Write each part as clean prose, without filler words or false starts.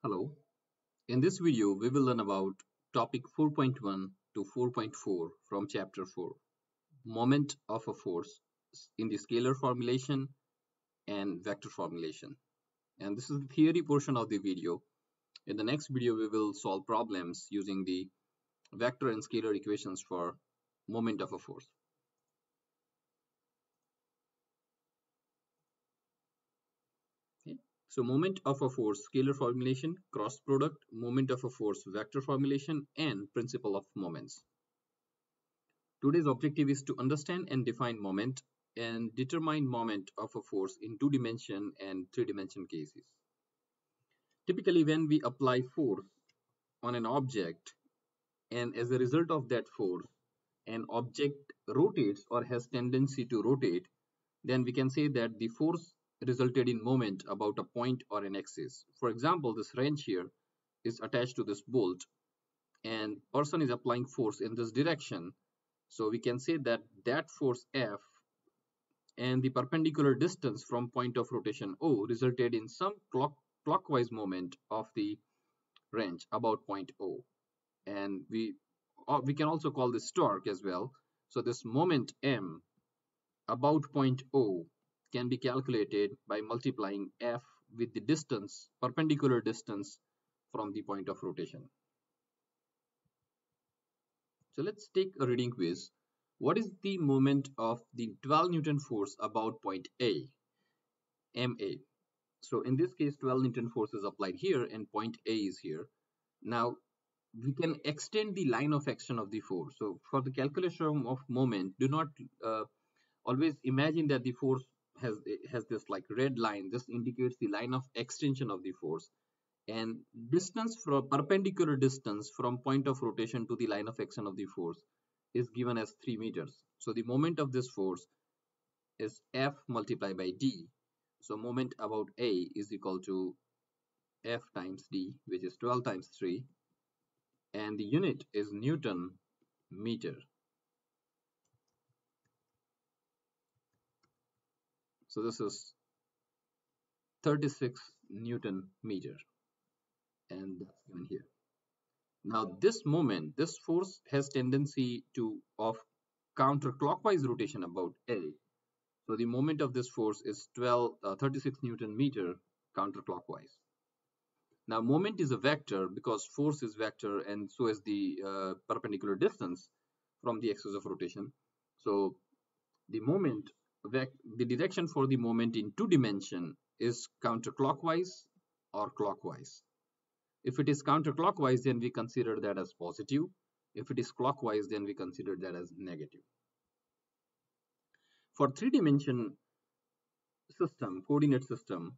Hello. In this video, we will learn about topic 4.1 to 4.4 from chapter 4, moment of a force in the scalar formulation and vector formulation. And this is the theory portion of the video. In the next video, we will solve problems using the vector and scalar equations for moment of a force. Okay. So moment of a force, scalar formulation, cross product, moment of a force, vector formulation, and principle of moments. Today's objective is to understand and define moment and determine moment of a force in two-dimension and three-dimension cases. Typically, when we apply force on an object and as a result of that force, an object rotates or has tendency to rotate, then we can say that the force resulted in moment about a point or an axis. For example, this wrench here is attached to this bolt and person is applying force in this direction. So we can say that that force F and the perpendicular distance from point of rotation O resulted in some clockwise moment of the wrench about point O. And we can also call this torque as well. So this moment M about point O can be calculated by multiplying F with the distance, perpendicular distance from the point of rotation. So let's take a reading quiz. What is the moment of the 12 Newton force about point A, MA? So in this case, 12 Newton force is applied here and point A is here. Now we can extend the line of action of the force. So for the calculation of moment, do not always imagine that the force has this like red line. This indicates the line of extension of the force. And distance from perpendicular distance from point of rotation to the line of action of the force is given as 3 meters. So the moment of this force is F multiplied by D. So moment about A is equal to F times D, which is 12 times 3, and the unit is Newton meter. So this is 36 Newton meter, and that's given here. Now this moment, this force has tendency to of counterclockwise rotation about A. So the moment of this force is 36 Newton meter counterclockwise. Now moment is a vector because force is vector and so is the perpendicular distance from the axis of rotation. So the moment, the direction for the moment in two dimension is counterclockwise or clockwise. If it is counterclockwise, then we consider that as positive. If it is clockwise, then we consider that as negative. For three-dimension system, coordinate system,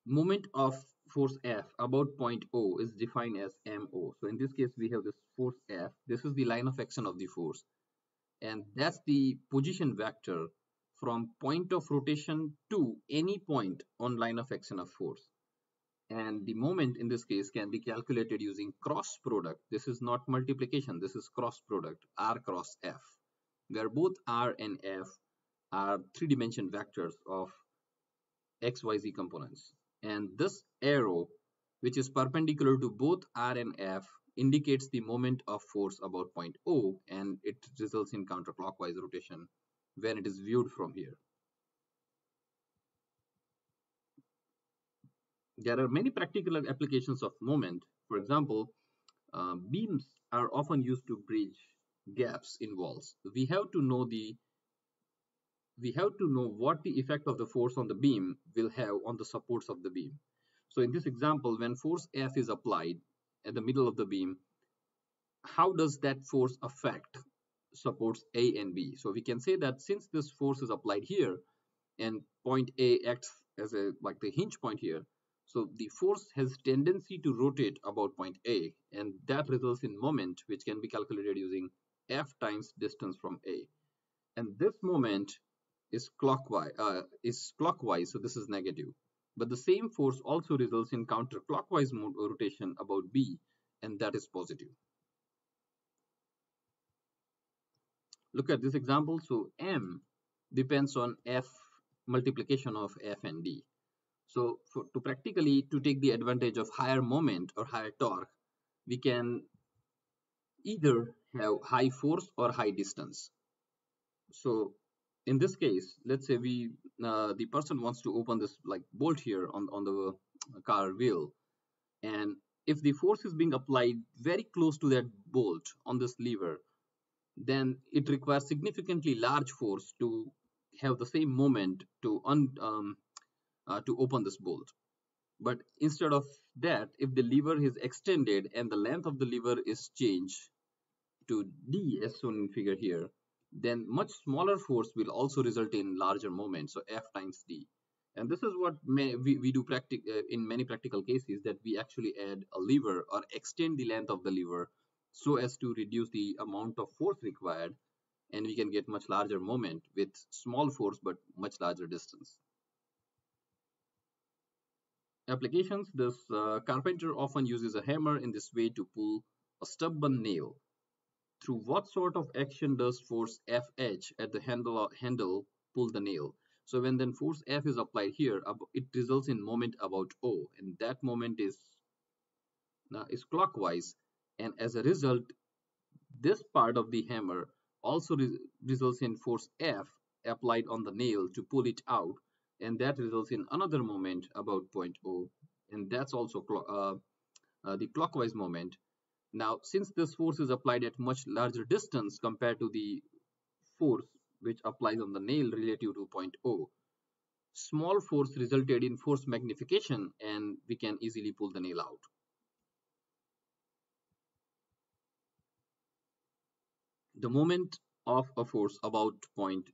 moment of force F about point O is defined as MO. So in this case, we have this force F. This is the line of action of the force. And that's the position vector from point of rotation to any point on line of action of force. And the moment in this case can be calculated using cross product. This is not multiplication, this is cross product, R cross F, where both R and F are three-dimension vectors of XYZ components. And this arrow, which is perpendicular to both R and F, indicates the moment of force about point O, and it results in counterclockwise rotation when it is viewed from here. There are many practical applications of moment. For example, beams are often used to bridge gaps in walls. We have to know what the effect of the force on the beam will have on the supports of the beam. So in this example, when force F is applied at the middle of the beam, how does that force affect supports A and B? So we can say that since this force is applied here and point A acts as like the hinge point here, so the force has tendency to rotate about point A, and that results in moment, which can be calculated using F times distance from A. And this moment is clockwise, so this is negative. But the same force also results in counterclockwise rotation about B, and that is positive. Look at this example. So M depends on F multiplication of F and D. So to practically to take the advantage of higher moment or higher torque, we can either have high force or high distance. So in this case, let's say the person wants to open this like bolt here on the car wheel, and if the force is being applied very close to that bolt on this lever, then it requires significantly large force to have the same moment to open this bolt. But instead of that, if the lever is extended and the length of the lever is changed to D as shown in figure here, then much smaller force will also result in larger moment, so F times D. And this is what we do in many practical cases, that we actually add a lever or extend the length of the lever so as to reduce the amount of force required, and we can get much larger moment with small force but much larger distance. Applications: this carpenter often uses a hammer in this way to pull a stubborn nail. Through what sort of action does force Fh at the handle pull the nail? So when then force F is applied here, it results in moment about O, and that moment is clockwise. And as a result, this part of the hammer also results in force F applied on the nail to pull it out, and that results in another moment about point O, and that's also the clockwise moment. Now, since this force is applied at much larger distance compared to the force which applies on the nail relative to point O, small force resulted in force magnification, and we can easily pull the nail out. The moment of a force about point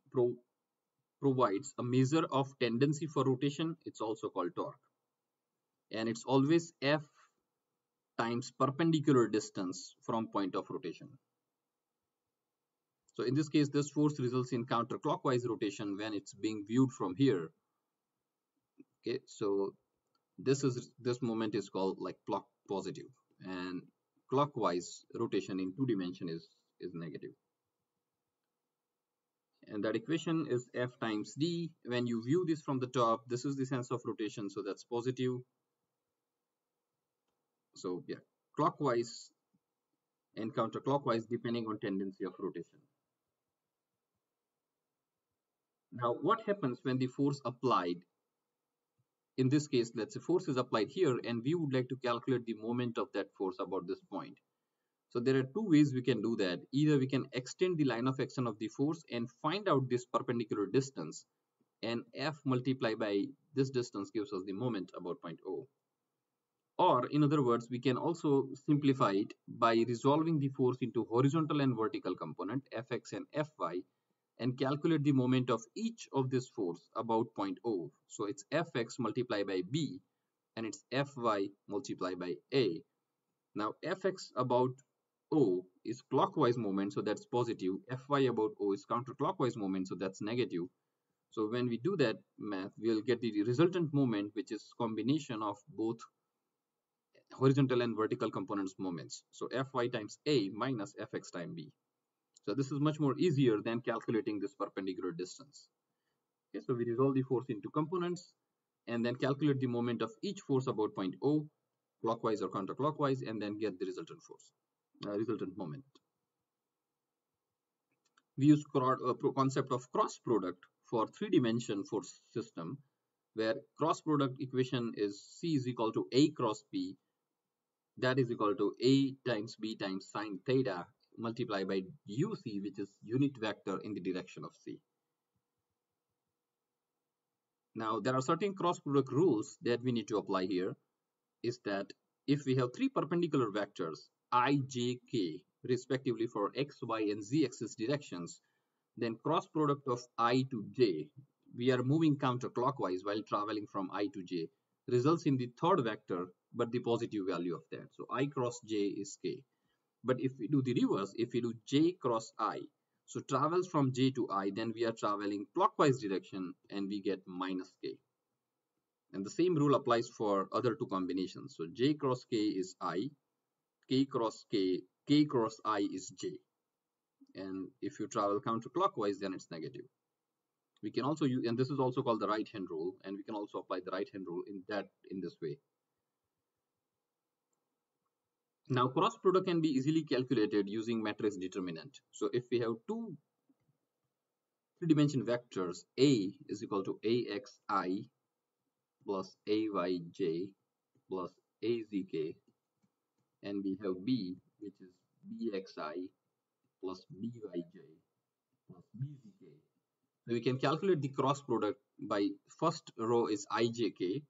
provides a measure of tendency for rotation. It's also called torque, and it's always F times perpendicular distance from point of rotation. So in this case, this force results in counterclockwise rotation when it's being viewed from here. Okay, so this moment is called like clock positive, and clockwise rotation in 2 dimension is negative. And that equation is F times D. When you view this from the top, this is the sense of rotation, so that's positive. So yeah, clockwise and counterclockwise depending on tendency of rotation. Now, what happens when the force applied, in this case, let's say force is applied here, and we would like to calculate the moment of that force about this point. So there are two ways we can do that. Either we can extend the line of action of the force and find out this perpendicular distance, and F multiplied by this distance gives us the moment about point O. Or in other words, we can also simplify it by resolving the force into horizontal and vertical component, Fx and Fy, and calculate the moment of each of this force about point O. So it's Fx multiplied by B, and it's Fy multiplied by A. Now Fx about O is clockwise moment, so that's positive. Fy about O is counterclockwise moment, so that's negative. So when we do that math, we'll get the resultant moment, which is combination of both horizontal and vertical components moments. So Fy times A minus Fx times B. So this is much more easier than calculating this perpendicular distance. Okay, so we resolve the force into components and then calculate the moment of each force about point O, clockwise or counterclockwise, and then get the resultant force, resultant moment. We use concept of cross product for 3-dimension force system, where cross product equation is C is equal to A cross B, that is equal to A times B times sine theta multiplied by UC, which is unit vector in the direction of C. Now, there are certain cross product rules that we need to apply here. Is that if we have three perpendicular vectors I, j, k respectively for x, y, and z axis directions, then cross product of I to j, we are moving counterclockwise while traveling from I to j, results in the third vector but the positive value of that. So I cross j is k. But if we do the reverse, if we do j cross I, so travels from j to I, then we are traveling clockwise direction and we get minus k. And the same rule applies for other two combinations. So j cross k is I, k cross k, k cross I is j. And if you travel counterclockwise, then it's negative. We can also use, and this is also called the right hand rule, and we can also apply the right hand rule in this way. Now cross product can be easily calculated using matrix determinant. So if we have two three-dimension vectors, A is equal to AXI plus AYJ plus AZK, and we have B, which is BXI plus BYJ plus BZK. So we can calculate the cross product by first row is IJK,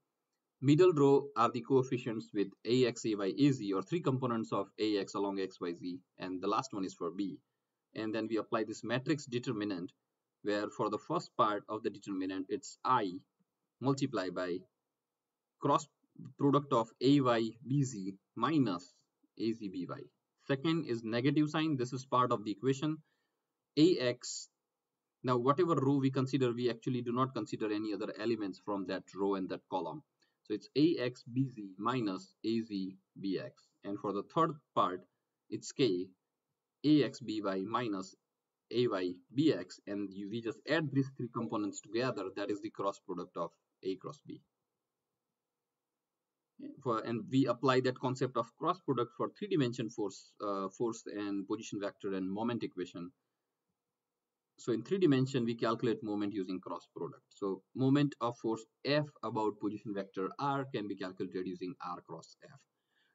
middle row are the coefficients with AX, AY, AZ, or three components of AX along XYZ, and the last one is for B. And then we apply this matrix determinant, where for the first part of the determinant, it's I multiplied by cross product of AYBZ minus AZBY. Second is negative sign. This is part of the equation. AX, now whatever row we consider, we actually do not consider any other elements from that row and that column. So it's AXBZ minus AZBX. And for the third part, it's K, AXBY minus AYBX. And we just add these three components together. That is the cross product of A cross B. And we apply that concept of cross product for three-dimension force and position vector and moment equation. So in three dimension, we calculate moment using cross product. So moment of force F about position vector R can be calculated using R cross F.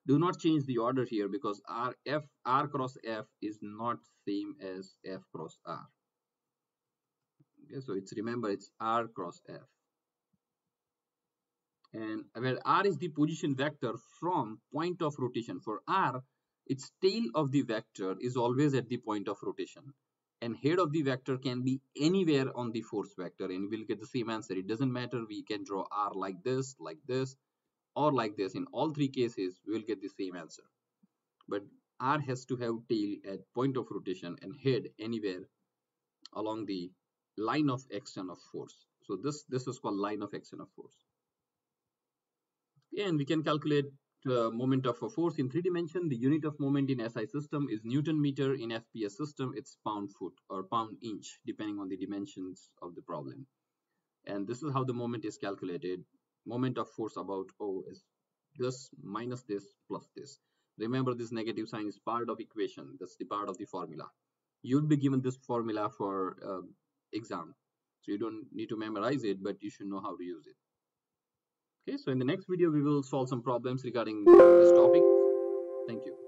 Do not change the order here because R cross F is not same as F cross R. Okay, so remember it's R cross F. And where R is the position vector from point of rotation. For R, its tail of the vector is always at the point of rotation. And head of the vector can be anywhere on the force vector, and we'll get the same answer. It doesn't matter, we can draw R like this, or like this. In all three cases, we'll get the same answer. But R has to have tail at point of rotation and head anywhere along the line of action of force. So this is called line of action of force. And we can calculate moment of a force in three dimension. The unit of moment in SI system is Newton meter. In FPS system, it's pound foot or pound inch, depending on the dimensions of the problem. And this is how the moment is calculated. Moment of force about O is this minus this plus this. Remember, this negative sign is part of equation. That's the part of the formula. You'll be given this formula for exam. So you don't need to memorize it, but you should know how to use it. Okay, so in the next video, we will solve some problems regarding this topic. Thank you.